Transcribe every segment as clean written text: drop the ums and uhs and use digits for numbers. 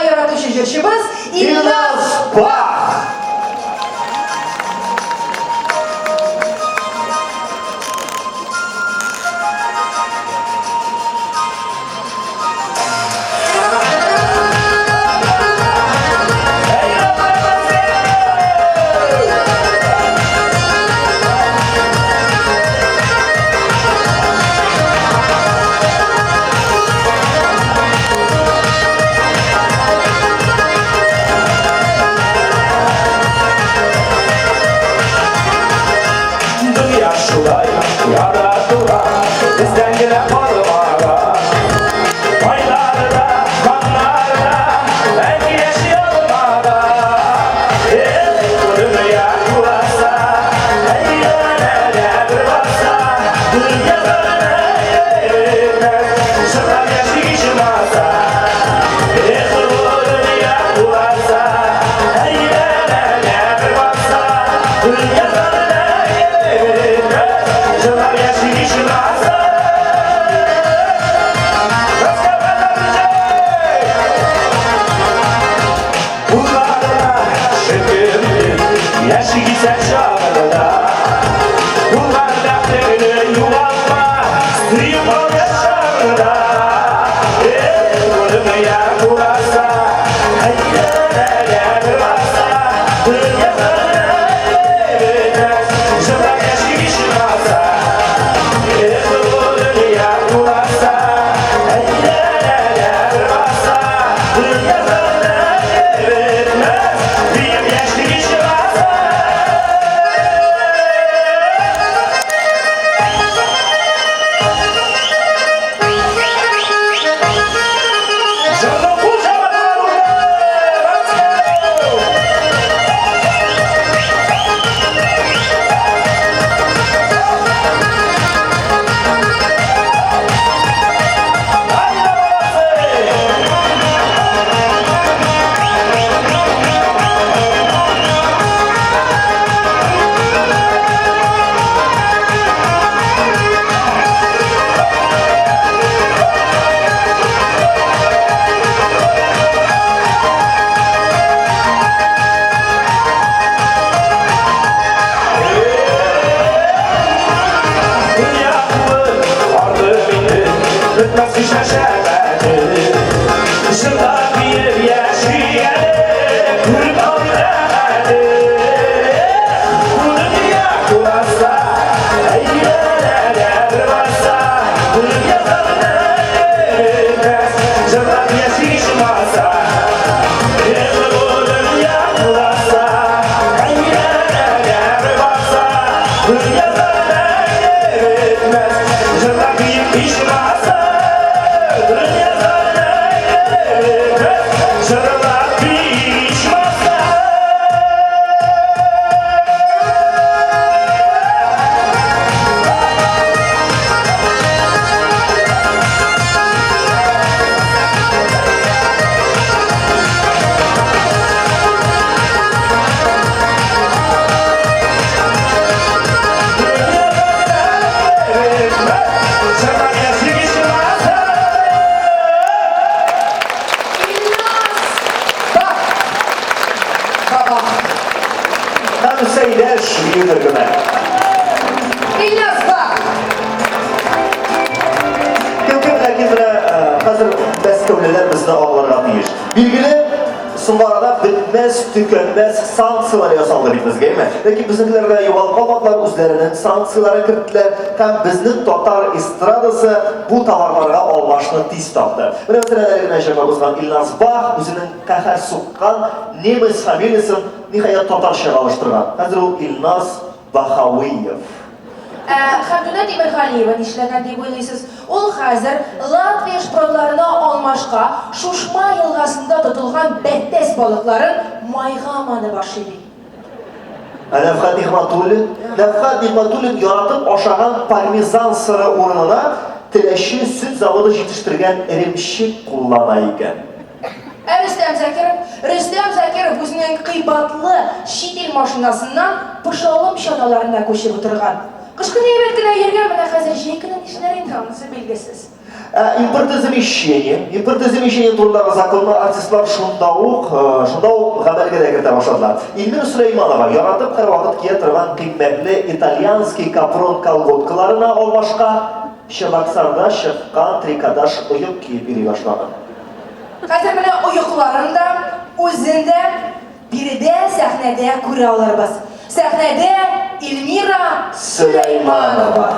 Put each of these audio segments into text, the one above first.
yaratuvchi jurishimiz İlnaz Bak. Tükenmez sanksiyalar yasaldı biz değil mi? Peki bizimkilerle yuvalı kapaklar üzerinin sanksiyalara kirdiler. Hem bizning Tatar estradası bu tavarlarga almashni tez topdi. Bir masalada Najma Bozgan İlnaz Bak o'zining qahar suqqan nemis familiyasini nihoyat tatarchaga alishtirgan. Hozir u İlnaz Bahaviyev. Xamduna Demirxaliyeva ishlagan deb o'ylaysiz. U hozir Latviya shprotlarini olmashqa Shushma yilg'asida tutilgan betdes baliqlarin mayg'amani boshlaydi. Nafhat Nig'matulin yaratib oshagan parmezan siri o'rnida tilashi süt zavodi yetishtirgan irimshik qo'llanar ekan. Rustam Zakirov o'zining qiybatli shitil mashinasidan pisholom shonalarini ko'chirib o'tirgan. Qishki navbatgina yerga mana hozir jekinin ishlarini hamisi belgisiz. Импортозамещение турындагы законны артистлар шунда ук гамәлгә дә кертә башладылар. Илмира Сөләйманова яратып һәрвакыт кия торган кыйммәтле итальянский капрон колготкаларына алмашка Чебоксарда чыккан трикотаж оек киеп йөри башлады. Хәзер менә оекларын да, үзен дә биредә сәхнәдә күрә алырбыз. Сәхнәдә Илмира Сөләйманова.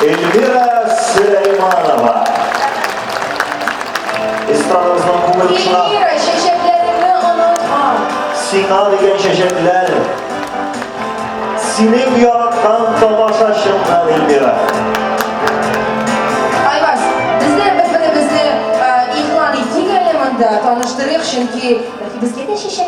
Elvira Süleymanova. Estradımızdan kuvvetçina. Elmira, şeşeklerini unutma. Sina degen şeşekler. Senin yaratkan tamaşaşınlar Elvira. Ayvaz, bizni ihlan ettik elemanda tanıştırıq, çünkü bizga da şeşek